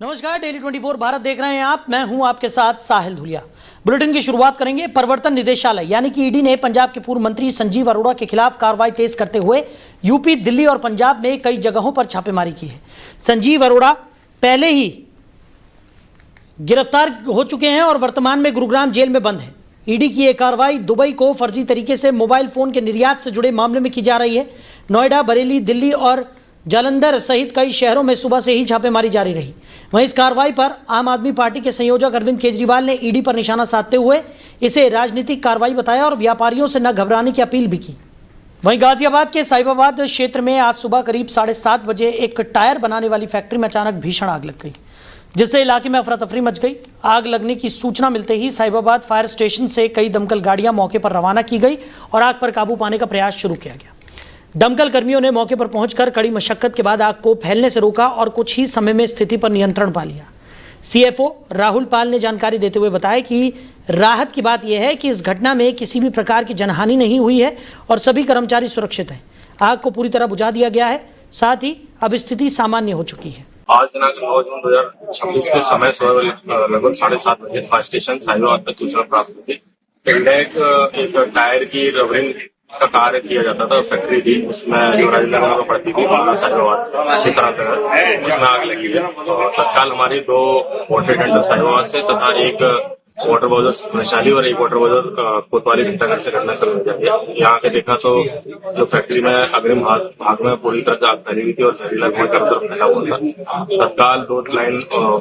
नमस्कार, डेली 24 भारत देख रहे हैं आप। मैं हूं आपके साथ साहिल धुलिया। बुलेटिन की शुरुआत करेंगे। प्रवर्तन निदेशालय यानी कि ईडी ने पंजाब के पूर्व मंत्री संजीव अरोड़ा के खिलाफ कार्रवाई तेज करते हुए यूपी, दिल्ली और पंजाब में कई जगहों पर छापेमारी की है। संजीव अरोड़ा पहले ही गिरफ्तार हो चुके हैं और वर्तमान में गुरुग्राम जेल में बंद है। ईडी की यह कार्रवाई दुबई को फर्जी तरीके से मोबाइल फोन के निर्यात से जुड़े मामले में की जा रही है। नोएडा, बरेली, दिल्ली और जालंधर सहित कई शहरों में सुबह से ही छापेमारी जारी रही। वहीं इस कार्रवाई पर आम आदमी पार्टी के संयोजक अरविंद केजरीवाल ने ईडी पर निशाना साधते हुए इसे राजनीतिक कार्रवाई बताया और व्यापारियों से न घबराने की अपील भी की। वहीं गाजियाबाद के साहिबाबाद क्षेत्र में आज सुबह करीब 7:30 बजे एक टायर बनाने वाली फैक्ट्री में अचानक भीषण आग लग गई, जिससे इलाके में अफरा तफरी मच गई। आग लगने की सूचना मिलते ही साहिबाबाद फायर स्टेशन से कई दमकल गाड़ियां मौके पर रवाना की गई और आग पर काबू पाने का प्रयास शुरू किया गया। दमकल कर्मियों ने मौके पर पहुंचकर कड़ी मशक्कत के बाद आग को फैलने से रोका और कुछ ही समय में स्थिति पर नियंत्रण पा लिया। सीएफओ राहुल पाल ने जानकारी देते हुए बताया कि राहत की बात यह है कि इस घटना में किसी भी प्रकार की जनहानि नहीं हुई है और सभी कर्मचारी सुरक्षित हैं। आग को पूरी तरह बुझा दिया गया है, साथ ही अब स्थिति सामान्य हो चुकी है। आज दिनांक 9 जून 2026 के समय लगभग 7:30 बजे फायर स्टेशन साहिबाबाद में सूचना प्राप्त हुई थी। एक टायर की रबरिंग का कार्य किया जाता था, फैक्ट्री थी, उसमें जो राजनगर में पड़ती थी साहिबाबाद अच्छी तरह उसमें आग लगी है। तत्काल हमारी 2 वाटर टेंडर साहिबाबाद से तथा एक वाटर बॉजर वैशाली और एक वाटर बॉजर कोतवाली घंटाघर से घटना स्थल में जाती है। यहाँ के देखा तो जो फैक्ट्री में अग्रिम भाग में पूरी तरह से आग फैली हुई थी और जहरीला धुआं चारों तरफ फैला हुआ था। तत्काल 2 लाइन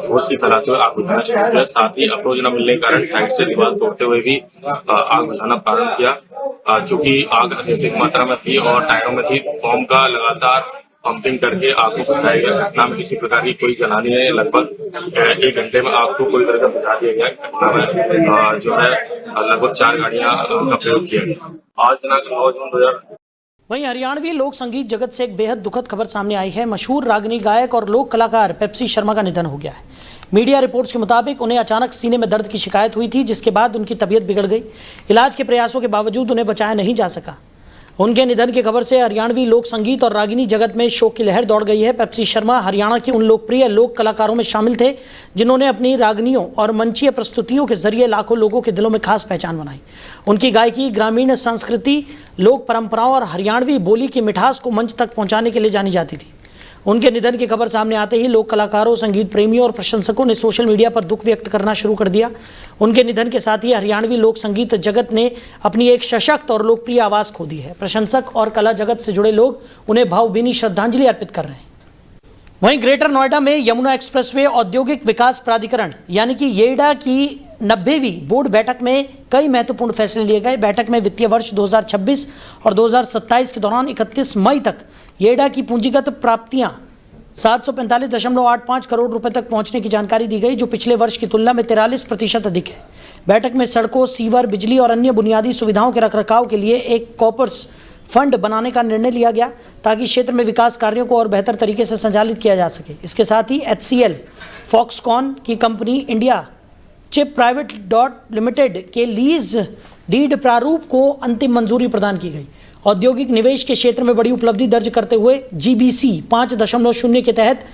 होश की फैलाते हुए आग बुझाना शुरू किया। साथ ही अप्रोच न मिलने के कारण साइड से दीवार तोड़ते हुए भी आग बुझाना प्रारंभ किया। चूंकि आग अत्यधिक मात्रा में थी और टायरों में थी, फॉर्म का लगातार पंपिंग करके आग को बुझाया गया। घटना में किसी प्रकार की कोई जलानी नहीं, लगभग 1 घंटे में आग को पूरी तरह से बुझा दिया गया। घटना में जो है लगभग 4 गाड़ियां का प्रयोग किया गया। आज दिनांक 9 जून 2000। वहीं हरियाणवी लोक संगीत जगत से एक बेहद दुखद खबर सामने आई है। मशहूर रागिनी गायक और लोक कलाकार पेप्सी शर्मा का निधन हो गया है। मीडिया रिपोर्ट्स के मुताबिक उन्हें अचानक सीने में दर्द की शिकायत हुई थी, जिसके बाद उनकी तबीयत बिगड़ गई। इलाज के प्रयासों के बावजूद उन्हें बचाया नहीं जा सका। उनके निधन की खबर से हरियाणवी लोक संगीत और रागिनी जगत में शोक की लहर दौड़ गई है। पेप्सी शर्मा हरियाणा की उन लोकप्रिय लोक कलाकारों में शामिल थे जिन्होंने अपनी रागनियों और मंचीय प्रस्तुतियों के जरिए लाखों लोगों के दिलों में खास पहचान बनाई। उनकी गायकी ग्रामीण संस्कृति, लोक परंपराओं और हरियाणवी बोली की मिठास को मंच तक पहुंचाने के लिए जानी जाती थी। उनके निधन की खबर सामने आते ही लोक कलाकारों, संगीत प्रेमियों और प्रशंसकों ने सोशल मीडिया पर दुख व्यक्त करना शुरू कर दिया। उनके निधन के साथ ही हरियाणवी लोक संगीत जगत ने अपनी एक सशक्त और लोकप्रिय आवाज़ खो दी है। प्रशंसक और कला जगत से जुड़े लोग उन्हें भावभीनी श्रद्धांजलि अर्पित कर रहे हैं। वहीं ग्रेटर नोएडा में यमुना एक्सप्रेसवे औद्योगिक विकास प्राधिकरण यानी कि येडा की 90वीं बोर्ड बैठक में कई महत्वपूर्ण फैसले लिए गए। बैठक में वित्तीय वर्ष 2026 और 2027 के दौरान 31 मई तक येडा की पूंजीगत प्राप्तियां 745.85 करोड़ रुपए तक पहुंचने की जानकारी दी गई, जो पिछले वर्ष की तुलना में 43% अधिक है। बैठक में सड़कों, सीवर, बिजली और अन्य बुनियादी सुविधाओं के रखरखाव के लिए एक कॉर्पस फंड बनाने का निर्णय लिया गया, ताकि क्षेत्र में विकास कार्यों को और बेहतर तरीके से संचालित किया जा सके। इसके साथ ही HCL फॉक्सकॉन की company India chip private limited के लीज डीड प्रारूप को अंतिम मंजूरी प्रदान की गई। औद्योगिक निवेश के क्षेत्र में बड़ी उपलब्धि दर्ज करते हुए GBC 5.0 के तहत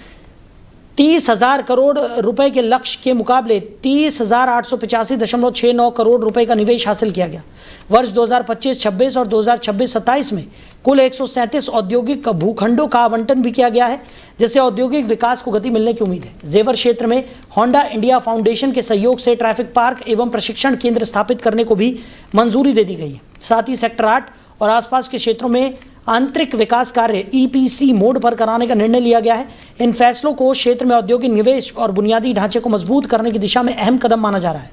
30,000 करोड़ रुपए के लक्ष्य के मुकाबले 30,885.69 करोड़ रुपए का निवेश हासिल किया गया। वर्ष 2025-26 और 2026-27 में कुल 137 औद्योगिक भूखंडों का आवंटन भी किया गया है, जिससे औद्योगिक विकास को गति मिलने की उम्मीद है। जेवर क्षेत्र में होंडा इंडिया फाउंडेशन के सहयोग से ट्रैफिक पार्क एवं प्रशिक्षण केंद्र स्थापित करने को भी मंजूरी दे दी गई है। साथ ही सेक्टर 8 और आसपास के क्षेत्रों में आंतरिक विकास कार्य EPC मोड पर कराने का निर्णय लिया गया है। इन फैसलों को क्षेत्र में औद्योगिक निवेश और बुनियादी ढांचे को मजबूत करने की दिशा में अहम कदम माना जा रहा है।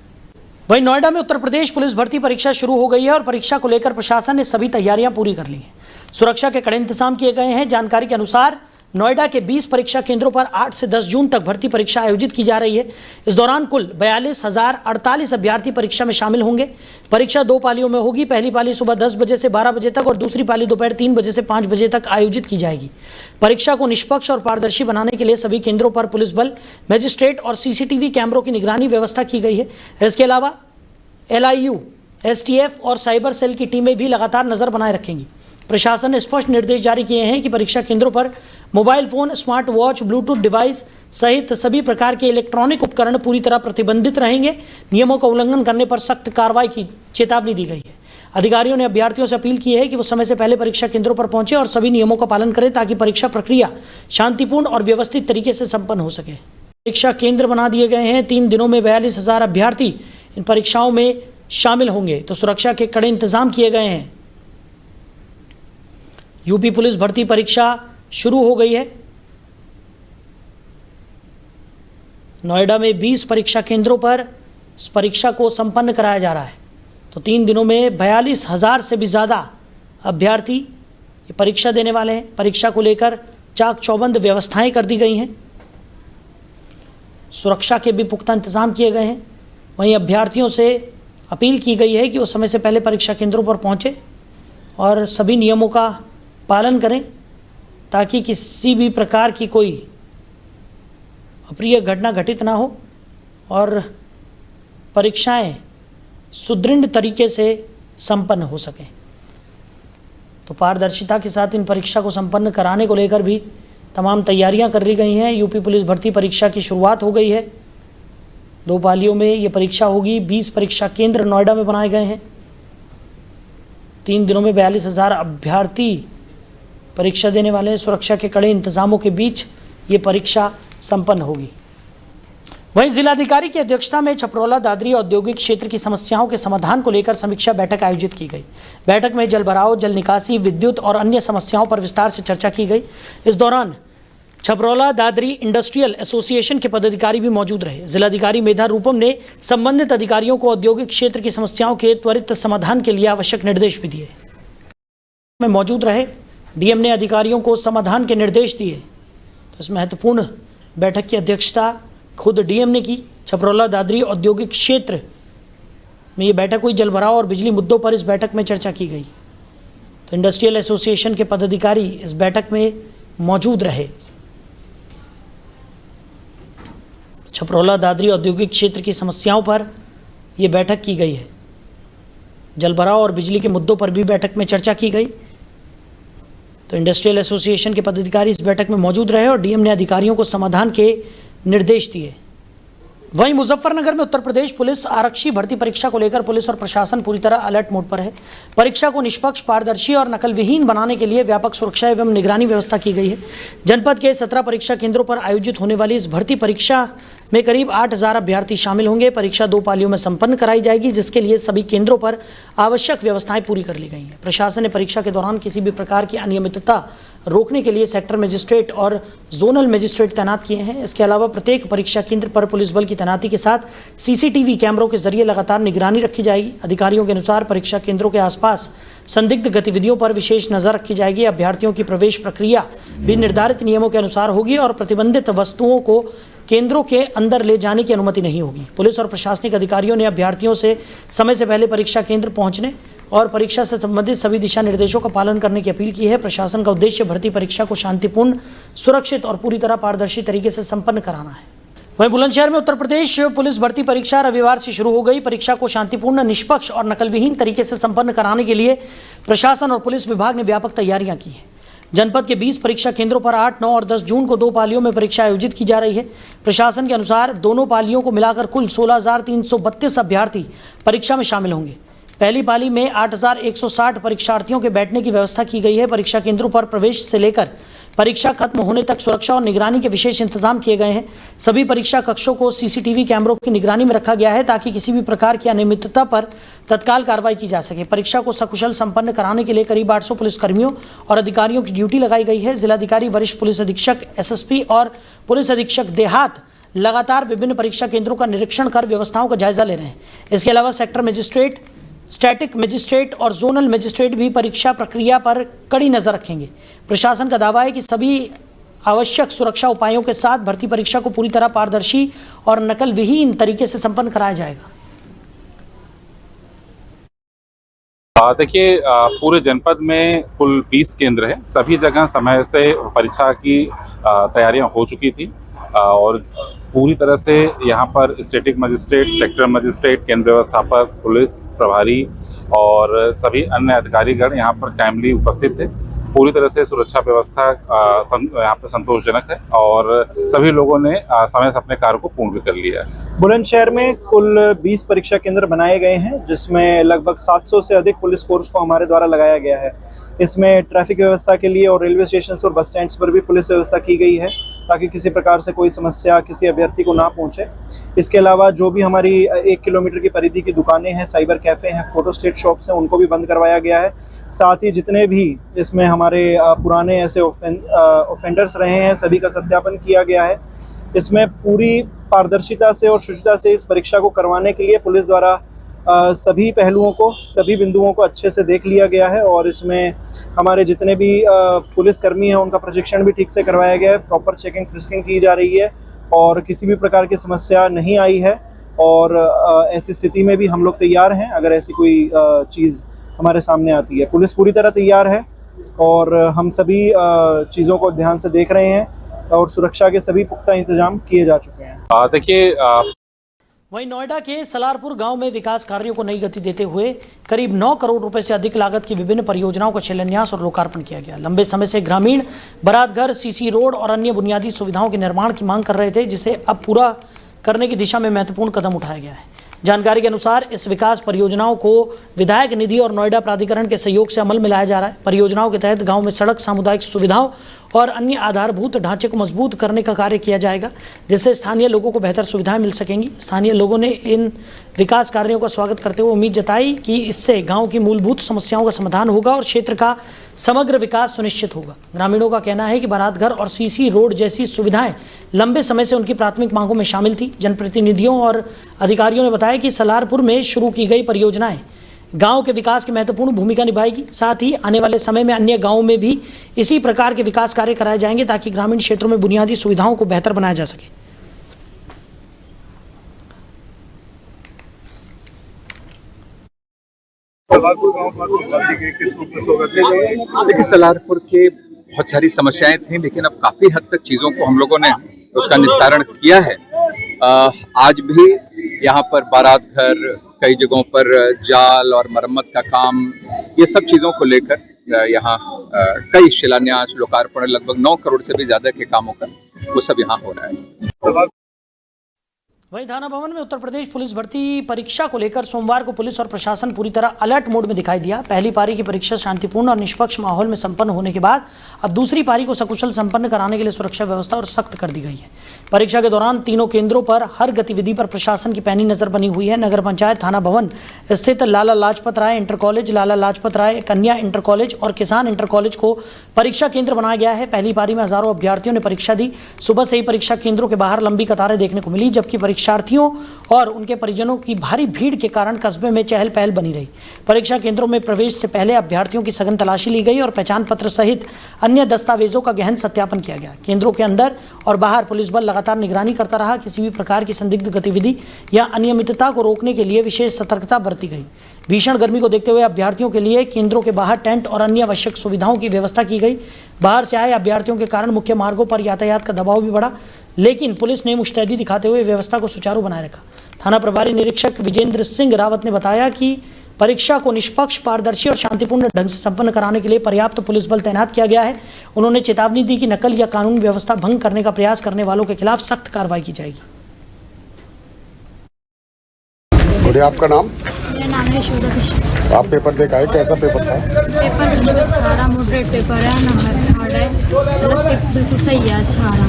वहीं नोएडा में उत्तर प्रदेश पुलिस भर्ती परीक्षा शुरू हो गई है और परीक्षा को लेकर प्रशासन ने सभी तैयारियां पूरी कर ली हैं। सुरक्षा के कड़े इंतजाम किए गए हैं। जानकारी के अनुसार नोएडा के 20 परीक्षा केंद्रों पर 8 से 10 जून तक भर्ती परीक्षा आयोजित की जा रही है। इस दौरान कुल 42,048 अभ्यर्थी परीक्षा में शामिल होंगे। परीक्षा 2 पालियों में होगी। पहली पाली सुबह 10 बजे से 12 बजे तक और दूसरी पाली दोपहर 3 बजे से 5 बजे तक आयोजित की जाएगी। परीक्षा को निष्पक्ष और पारदर्शी बनाने के लिए सभी केंद्रों पर पुलिस बल, मजिस्ट्रेट और CCTV कैमरों की निगरानी व्यवस्था की गई है। इसके अलावा LIU, STF और साइबर सेल की टीमें भी लगातार नजर बनाए रखेंगी। प्रशासन ने स्पष्ट निर्देश जारी किए हैं कि परीक्षा केंद्रों पर mobile phone, smart watch, Bluetooth device सहित सभी प्रकार के इलेक्ट्रॉनिक उपकरण पूरी तरह प्रतिबंधित रहेंगे। नियमों का उल्लंघन करने पर सख्त कार्रवाई की चेतावनी दी गई है। अधिकारियों ने अभ्यर्थियों से अपील की है कि वो समय से पहले परीक्षा केंद्रों पर पहुंचे और सभी नियमों का पालन करें ताकि परीक्षा प्रक्रिया शांतिपूर्ण और व्यवस्थित तरीके से संपन्न हो सके। परीक्षा केंद्र बना दिए गए हैं। 3 दिनों में 42,000 अभ्यर्थी इन परीक्षाओं में शामिल होंगे, तो सुरक्षा के कड़े इंतजाम किए गए हैं। यूपी पुलिस भर्ती परीक्षा शुरू हो गई है। नोएडा में 20 परीक्षा केंद्रों पर इस परीक्षा को संपन्न कराया जा रहा है। तो 3 दिनों में 42,000 से भी ज़्यादा अभ्यर्थी ये परीक्षा देने वाले हैं। परीक्षा को लेकर चाक चौबंद व्यवस्थाएं कर दी गई हैं। सुरक्षा के भी पुख्ता इंतजाम किए गए हैं। वहीं अभ्यर्थियों से अपील की गई है कि वो समय से पहले परीक्षा केंद्रों पर पहुंचे और सभी नियमों का पालन करें ताकि किसी भी प्रकार की कोई अप्रिय घटना घटित ना हो और परीक्षाएं सुदृढ़ तरीके से संपन्न हो सकें। तो पारदर्शिता के साथ इन परीक्षा को संपन्न कराने को लेकर भी तमाम तैयारियां कर ली गई हैं। यूपी पुलिस भर्ती परीक्षा की शुरुआत हो गई है। 2 पालियों में ये परीक्षा होगी। 20 परीक्षा केंद्र नोएडा में बनाए गए हैं। 3 दिनों में 42,000 अभ्यर्थी परीक्षा देने वाले हैं। सुरक्षा के कड़े इंतजामों के बीच ये परीक्षा संपन्न होगी। वहीं जिलाधिकारी की अध्यक्षता में छपरौला दादरी औद्योगिक क्षेत्र की समस्याओं के समाधान को लेकर समीक्षा बैठक आयोजित की गई। बैठक में जल भराव, जल निकासी, विद्युत और अन्य समस्याओं पर विस्तार से चर्चा की गई। इस दौरान छपरौला दादरी इंडस्ट्रियल एसोसिएशन के पदाधिकारी भी मौजूद रहे। जिलाधिकारी मेधा रूपम ने संबंधित अधिकारियों को औद्योगिक क्षेत्र की समस्याओं के त्वरित समाधान के लिए आवश्यक निर्देश भी दिए। में मौजूद रहे डीएम ने अधिकारियों को समाधान के निर्देश दिए। तो इस महत्वपूर्ण बैठक की अध्यक्षता खुद डीएम ने की। छपरौला दादरी औद्योगिक क्षेत्र में ये बैठक हुई। जल भराव और बिजली मुद्दों पर इस बैठक में चर्चा की गई। तो इंडस्ट्रियल एसोसिएशन के पदाधिकारी इस बैठक में मौजूद रहे। छपरौला दादरी औद्योगिक क्षेत्र की समस्याओं पर यह बैठक की गई है। जल भराव और बिजली के मुद्दों पर भी बैठक में चर्चा की गई। तो इंडस्ट्रियल एसोसिएशन के पदाधिकारी इस बैठक में मौजूद रहे और डीएम ने अधिकारियों को समाधान के निर्देश दिए। वहीं मुजफ्फरनगर में उत्तर प्रदेश पुलिस आरक्षी भर्ती परीक्षा को लेकर पुलिस और प्रशासन पूरी तरह अलर्ट मोड पर है। परीक्षा को निष्पक्ष, पारदर्शी और नकल विहीन बनाने के लिए व्यापक सुरक्षा एवं निगरानी व्यवस्था की गई है। जनपद के 17 परीक्षा केंद्रों पर आयोजित होने वाली इस भर्ती परीक्षा में करीब 8,000 अभ्यर्थी शामिल होंगे। परीक्षा 2 पालियों में संपन्न कराई जाएगी, जिसके लिए सभी केंद्रों पर आवश्यक व्यवस्थाएं पूरी कर ली गई हैं। प्रशासन ने परीक्षा के दौरान किसी भी प्रकार की अनियमितता रोकने के लिए सेक्टर मजिस्ट्रेट और जोनल मजिस्ट्रेट तैनात किए हैं। इसके अलावा प्रत्येक परीक्षा केंद्र पर पुलिस बल की तैनाती के साथ सीसीटीवी कैमरों के जरिए लगातार निगरानी रखी जाएगी। अधिकारियों के अनुसार परीक्षा केंद्रों के आसपास संदिग्ध गतिविधियों पर विशेष नजर रखी जाएगी। अभ्यर्थियों की प्रवेश प्रक्रिया भी निर्धारित नियमों के अनुसार होगी और प्रतिबंधित वस्तुओं को केंद्रों के अंदर ले जाने की अनुमति नहीं होगी। पुलिस और प्रशासनिक अधिकारियों ने अभ्यर्थियों से समय से पहले परीक्षा केंद्र पहुंचने और परीक्षा से संबंधित सभी दिशा निर्देशों का पालन करने की अपील की है। प्रशासन का उद्देश्य भर्ती परीक्षा को शांतिपूर्ण, सुरक्षित और पूरी तरह पारदर्शी तरीके से संपन्न कराना है। वहीं बुलंदशहर में उत्तर प्रदेश पुलिस भर्ती परीक्षा रविवार से शुरू हो गई। परीक्षा को शांतिपूर्ण, निष्पक्ष और नकलविहीन तरीके से संपन्न कराने के लिए प्रशासन और पुलिस विभाग ने व्यापक तैयारियां की हैं। जनपद के 20 परीक्षा केंद्रों पर 8, 9 और 10 जून को 2 पालियों में परीक्षा आयोजित की जा रही है। प्रशासन के अनुसार दोनों पालियों को मिलाकर कुल 16,332 अभ्यर्थी परीक्षा में शामिल होंगे। पहली पाली में 8,160 परीक्षार्थियों के बैठने की व्यवस्था की गई है। परीक्षा केंद्रों पर प्रवेश से लेकर परीक्षा खत्म होने तक सुरक्षा और निगरानी के विशेष इंतजाम किए गए हैं। सभी परीक्षा कक्षों को सीसीटीवी कैमरों की निगरानी में रखा गया है ताकि किसी भी प्रकार की अनियमितता पर तत्काल कार्रवाई की जा सके। परीक्षा को सकुशल संपन्न कराने के लिए करीब 800 पुलिसकर्मियों और अधिकारियों की ड्यूटी लगाई गई है। जिलाधिकारी, वरिष्ठ पुलिस अधीक्षक, एसएसपी और पुलिस अधीक्षक देहात लगातार विभिन्न परीक्षा केंद्रों का निरीक्षण कर व्यवस्थाओं का जायजा ले रहे हैं। इसके अलावा सेक्टर मजिस्ट्रेट, स्टैटिक मजिस्ट्रेट और जोनल मजिस्ट्रेट भी परीक्षा प्रक्रिया पर कड़ी नजर रखेंगे। प्रशासन का दावा है कि सभी आवश्यक सुरक्षा उपायों के साथ भर्ती परीक्षा को पूरी तरह पारदर्शी और नकल विहीन तरीके से संपन्न कराया जाएगा। देखिए, पूरे जनपद में कुल 20 केंद्र हैं। सभी जगह समय से परीक्षा की तैयारियां हो चुकी थी और पूरी तरह से यहाँ पर स्टेटिक मजिस्ट्रेट, सेक्टर मजिस्ट्रेट, केंद्र व्यवस्थापक, पुलिस प्रभारी और सभी अन्य अधिकारीगण यहाँ पर टाइमली उपस्थित थे। पूरी तरह से सुरक्षा व्यवस्था यहाँ पर संतोषजनक है और सभी लोगों ने समय से अपने कार्य को पूर्ण भी कर लिया है। बुलंदशहर में कुल 20 परीक्षा केंद्र बनाए गए हैं, जिसमें लगभग 700 से अधिक पुलिस फोर्स को हमारे द्वारा लगाया गया है। इसमें ट्रैफिक व्यवस्था के लिए और रेलवे स्टेशन और बस स्टैंड्स पर भी पुलिस व्यवस्था की गई है, ताकि किसी प्रकार से कोई समस्या किसी अभ्यर्थी को ना पहुंचे। इसके अलावा जो भी हमारी 1 किलोमीटर की परिधि की दुकानें हैं, साइबर कैफ़े हैं, फोटो स्टेट शॉप्स हैं, उनको भी बंद करवाया गया है। साथ ही जितने भी इसमें हमारे पुराने ऐसे ऑफेंडर्स रहे हैं, सभी का सत्यापन किया गया है। इसमें पूरी पारदर्शिता से और शुचिता से इस परीक्षा को करवाने के लिए पुलिस द्वारा सभी पहलुओं को, सभी बिंदुओं को अच्छे से देख लिया गया है और इसमें हमारे जितने भी पुलिसकर्मी हैं उनका प्रशिक्षण भी ठीक से करवाया गया है। प्रॉपर चेकिंग फ्रिस्किंग की जा रही है और किसी भी प्रकार की समस्या नहीं आई है। और ऐसी स्थिति में भी हम लोग तैयार हैं अगर ऐसी कोई चीज़ हमारे सामने आती है। पुलिस पूरी तरह तैयार है और हम सभी चीज़ों को ध्यान से देख रहे हैं और सुरक्षा के सभी पुख्ता इंतजाम किए जा चुके हैं। देखिए, वहीं नोएडा के सलारपुर गांव में विकास कार्यों को नई गति देते हुए करीब 9 करोड़ रुपए से अधिक लागत की विभिन्न परियोजनाओं का शिलान्यास और लोकार्पण किया गया। लंबे समय से ग्रामीण बारातघर, सीसी रोड और अन्य बुनियादी सुविधाओं के निर्माण की मांग कर रहे थे, जिसे अब पूरा करने की दिशा में महत्वपूर्ण कदम उठाया गया है। जानकारी के अनुसार इस विकास परियोजनाओं को विधायक निधि और नोएडा प्राधिकरण के सहयोग से अमल में लाया जा रहा है। परियोजनाओं के तहत गांव में सड़क, सामुदायिक सुविधाओं और अन्य आधारभूत ढांचे को मजबूत करने का कार्य किया जाएगा, जिससे स्थानीय लोगों को बेहतर सुविधाएं मिल सकेंगी। स्थानीय लोगों ने इन विकास कार्यों का स्वागत करते हुए उम्मीद जताई कि इससे गांव की मूलभूत समस्याओं का समाधान होगा और क्षेत्र का समग्र विकास सुनिश्चित होगा। ग्रामीणों का कहना है कि बारातघर और सीसी रोड जैसी सुविधाएं लंबे समय से उनकी प्राथमिक मांगों में शामिल थी। जनप्रतिनिधियों और अधिकारियों ने बताया कि सलारपुर में शुरू की गई परियोजनाएं गांव के विकास की महत्वपूर्ण भूमिका निभाएगी। साथ ही आने वाले समय में अन्य गांवों में भी इसी प्रकार के विकास कार्य कराए जाएंगे, ताकि ग्रामीण क्षेत्रों में बुनियादी सुविधाओं को बेहतर बनाया जा सके। देखिए, सलारपुर के बहुत सारी समस्याएं थी, लेकिन अब काफी हद तक चीजों को हम लोगों ने उसका निस्तारण किया है। आज भी यहाँ पर बारातघर, कई जगहों पर जाल और मरम्मत का काम, ये सब चीजों को लेकर यहाँ कई शिलान्यास, लोकार्पण, लगभग 9 करोड़ से भी ज्यादा के कामों का वो सब यहाँ हो रहा है। वहीं थाना भवन में उत्तर प्रदेश पुलिस भर्ती परीक्षा को लेकर सोमवार को पुलिस और प्रशासन पूरी तरह अलर्ट मोड में दिखाई दिया। पहली पारी की परीक्षा शांतिपूर्ण और निष्पक्ष माहौल में संपन्न होने के बाद अब दूसरी पारी को सकुशल संपन्न कराने के लिए सुरक्षा व्यवस्था और सख्त कर दी गई है। परीक्षा के दौरान तीनों केंद्रों पर हर गतिविधि पर प्रशासन की पैनी नजर बनी हुई है। नगर पंचायत थाना भवन स्थित लाला लाजपत राय इंटर कॉलेज, लाला लाजपत राय कन्या इंटर कॉलेज और किसान इंटर कॉलेज को परीक्षा केंद्र बनाया गया है। पहली पारी में हजारों अभ्यर्थियों ने परीक्षा दी। सुबह से ही परीक्षा केंद्रों के बाहर लंबी कतारें देखने को मिली, जबकि परीक्षार्थियों और उनके परिजनों की भारी भीड़ के कारण कस्बे में चहल पहल बनी रही। परीक्षा केंद्रों में प्रवेश से पहले अभ्यर्थियों की सघन तलाशी ली गई और पहचान पत्र सहित अन्य दस्तावेजों का गहन सत्यापन किया गया। केंद्रों के अंदर और बाहर पुलिस बल लगातार निगरानी करता रहा। किसी भी प्रकार की संदिग्ध गतिविधि या अनियमितता को रोकने के लिए विशेष सतर्कता बरती गई। भीषण गर्मी को देखते हुए अभ्यर्थियों के लिए केंद्रों के बाहर टेंट और अन्य आवश्यक सुविधाओं की व्यवस्था की गई। बाहर से आए अभ्यर्थियों के कारण मुख्य मार्गों पर यातायात का दबाव भी बढ़ा, लेकिन पुलिस ने मुस्तैदी दिखाते हुए व्यवस्था को सुचारू बनाए रखा। थाना प्रभारी निरीक्षक विजेंद्र सिंह रावत ने बताया कि परीक्षा को निष्पक्ष, पारदर्शी और शांतिपूर्ण ढंग से संपन्न कराने के लिए पर्याप्त पुलिस बल तैनात किया गया है। उन्होंने चेतावनी दी कि नकल या कानून व्यवस्था भंग करने का प्रयास करने वालों के खिलाफ सख्त कार्रवाई की जाएगी। और आपका नाम? मेरा नाम है शोभा कृष्ण। आप पेपर देखा है, कैसा पेपर था? पेपर बिल्कुल अच्छा रहा, मॉडरेट पेपर है, नंबर हार्ड है, मतलब पेपर बिल्कुल सही है, अच्छा रहा।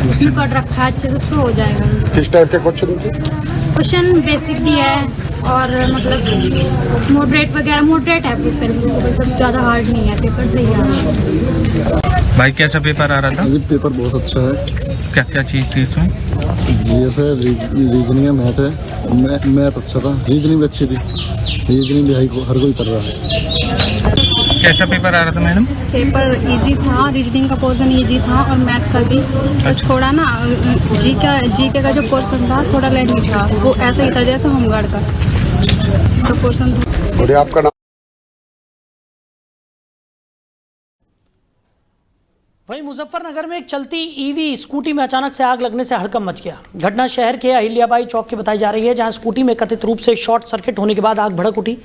उसमें पढ़ रखा है अच्छे से, उसको हो जाएगा। किस टाइप के क्वेश्चन थे? क्वेश्चन बेसिक भी है और मतलब मॉडरेट वगैरह, मॉडरेट है पेपर, मतलब ज़्यादा हार्ड नहीं है, पेपर सही है। भाई कैसा पेपर आ रहा था? ये पेपर बहुत अच्छा है। क्या क्या चीज़ थी इसमें? जैसे रीजनिंग है, मैथ है। मैथ अच्छा था, रीजनिंग भी अच्छी थी। रीजनिंग भी हर कोई कर रहा है। कैसा पेपर आ रहा था मैडम? पेपर इजी था, रीजनिंग का पोर्शन इजी था और मैथ का भी। बस थोड़ा ना जीके का जो पोर्शन था थोड़ा लेंथी था, वो ऐसा ही था जैसे होमगार्ड का इसका पोर्शन था। और आपका नाम? वहीं मुजफ्फरनगर में एक चलती ईवी स्कूटी में अचानक से आग लगने से हड़कंप मच गया। घटना शहर के अहिल्याबाई चौक की बताई जा रही है, जहां स्कूटी में कथित रूप से शॉर्ट सर्किट होने के बाद आग भड़क उठी।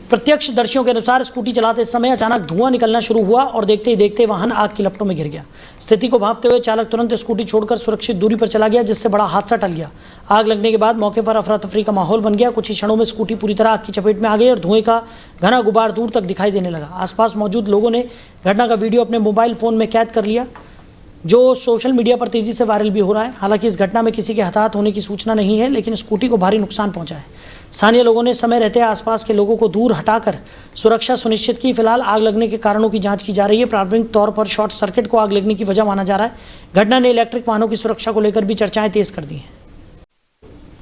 प्रत्यक्षदर्शियों के अनुसार स्कूटी चलाते समय अचानक धुआं निकलना शुरू हुआ और देखते ही देखते वाहन आग की लपटों में घिर गया। स्थिति को भांपते हुए चालक तुरंत स्कूटी छोड़कर सुरक्षित दूरी पर चला गया, जिससे बड़ा हादसा टल गया। आग लगने के बाद मौके पर अफरा तफरी का माहौल बन गया। कुछ ही क्षणों में स्कूटी पूरी तरह आग की चपेट में आ गई और धुएं का घना गुबार दूर तक दिखाई देने लगा। आसपास मौजूद लोगों ने घटना का वीडियो अपने मोबाइल फोन में कैद कर लिया, जो सोशल मीडिया पर तेजी से वायरल भी हो रहा है। हालांकि इस घटना में किसी के हताहत होने की सूचना नहीं है, लेकिन स्कूटी को भारी नुकसान पहुंचा है। स्थानीय लोगों ने समय रहते आसपास के लोगों को दूर हटाकर सुरक्षा सुनिश्चित की। फिलहाल आग लगने के कारणों की जांच की जा रही है। प्राथमिक तौर पर शॉर्ट सर्किट को आग लगने की वजह माना जा रहा है। घटना ने इलेक्ट्रिक वाहनों की सुरक्षा को लेकर भी चर्चाएं तेज कर दी हैं।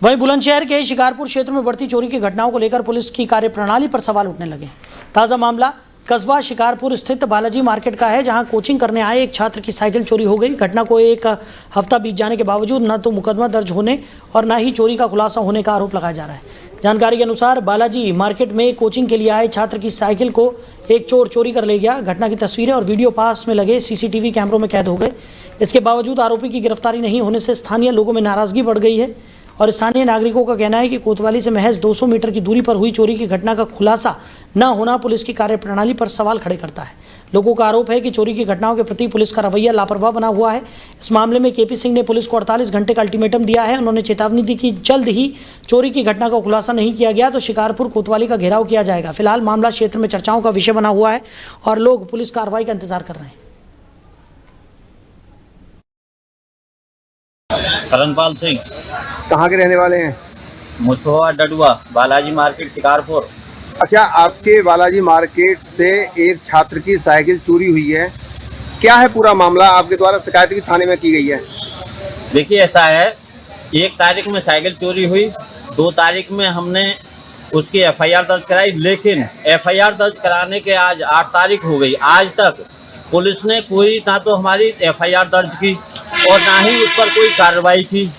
वहीं बुलंदशहर के शिकारपुर क्षेत्र में बढ़ती चोरी की घटनाओं को लेकर पुलिस की कार्यप्रणाली पर सवाल उठने लगे। ताज़ा मामला कस्बा शिकारपुर स्थित बालाजी मार्केट का है, जहां कोचिंग करने आए एक छात्र की साइकिल चोरी हो गई। घटना को एक हफ्ता बीत जाने के बावजूद न तो मुकदमा दर्ज होने और न ही चोरी का खुलासा होने का आरोप लगाया जा रहा है। जानकारी के अनुसार बालाजी मार्केट में कोचिंग के लिए आए छात्र की साइकिल को एक चोर चोरी कर ले गया। घटना की तस्वीरें और वीडियो पास में लगे सीसीटीवी कैमरों में कैद हो गए। इसके बावजूद आरोपी की गिरफ्तारी नहीं होने से स्थानीय लोगों में नाराजगी बढ़ गई है और स्थानीय नागरिकों का कहना है कि कोतवाली से महज 200 मीटर की दूरी पर हुई चोरी की घटना का खुलासा न होना पुलिस की कार्यप्रणाली पर सवाल खड़े करता है। लोगों का आरोप है कि चोरी की घटनाओं के प्रति पुलिस का रवैया लापरवाह बना हुआ है। इस मामले में केपी सिंह ने पुलिस को 48 घंटे का अल्टीमेटम दिया है। उन्होंने चेतावनी दी कि जल्द ही चोरी की घटना का खुलासा नहीं किया गया तो शिकारपुर कोतवाली का घेराव किया जाएगा। फिलहाल मामला क्षेत्र में चर्चाओं का विषय बना हुआ है और लोग पुलिस कार्रवाई का इंतजार कर रहे हैं। करणपाल सिंह, कहाँ के रहने वाले हैं? मुसवा डडुआ, बालाजी मार्केट शिकारपुर। अच्छा, आपके बालाजी मार्केट से एक छात्र की साइकिल चोरी हुई है, क्या है पूरा मामला? आपके द्वारा शिकायत भी थाने में की गई है। देखिए, ऐसा है, 1 तारीख में साइकिल चोरी हुई, 2 तारीख में हमने उसकी एफआईआर दर्ज कराई, लेकिन एफआईआर दर्ज कराने के आज 8 तारीख हो गई। आज तक पुलिस ने कोई ना तो हमारी एफआईआर दर्ज की और ना ही उस पर कोई कार्रवाई की।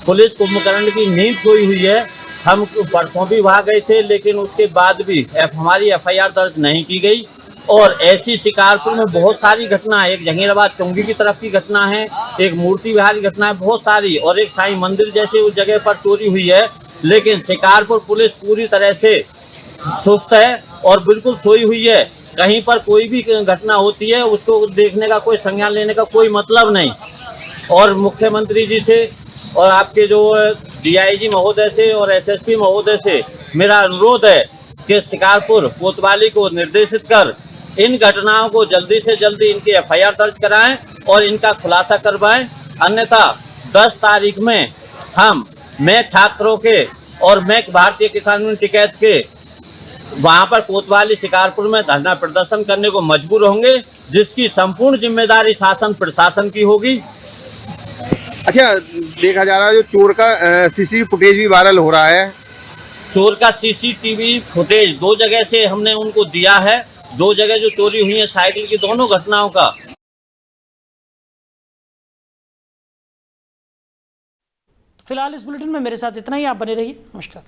पुलिस कुंभकर्ण की नींद सोई हुई है। हम परसों भी वहाँ गए थे, लेकिन उसके बाद भी हमारी एफआईआर दर्ज नहीं की गई। और ऐसी शिकारपुर में बहुत सारी घटना है। एक जंगीराबाद चौंगी की तरफ की घटना है, एक मूर्ति विहार की घटना है, बहुत सारी, और एक साईं मंदिर जैसे उस जगह पर चोरी हुई है। लेकिन शिकारपुर पुलिस पूरी तरह से सुस्त है और बिल्कुल सोई हुई है। कहीं पर कोई भी घटना होती है उसको देखने का, कोई संज्ञान लेने का कोई मतलब नहीं। और मुख्यमंत्री जी से और आपके जो डीआईजी महोदय से और एसएसपी महोदय से मेरा अनुरोध है कि शिकारपुर कोतवाली को निर्देशित कर इन घटनाओं को जल्दी से जल्दी इनकी एफआईआर दर्ज कराएं और इनका खुलासा करवाएं। अन्यथा 10 तारीख में मैं छात्रों के और मैं भारतीय किसान यूनियन टिकैत के वहां पर कोतवाली शिकारपुर में धरना प्रदर्शन करने को मजबूर होंगे, जिसकी संपूर्ण जिम्मेदारी शासन प्रशासन की होगी। अच्छा, देखा जा रहा है जो चोर का सीसीटीवी फुटेज भी वायरल हो रहा है। चोर का सीसीटीवी फुटेज 2 जगह से हमने उनको दिया है। 2 जगह जो चोरी हुई है साइकिल की, दोनों घटनाओं का। फिलहाल इस बुलेटिन में मेरे साथ इतना ही। आप बने रहिए। नमस्कार।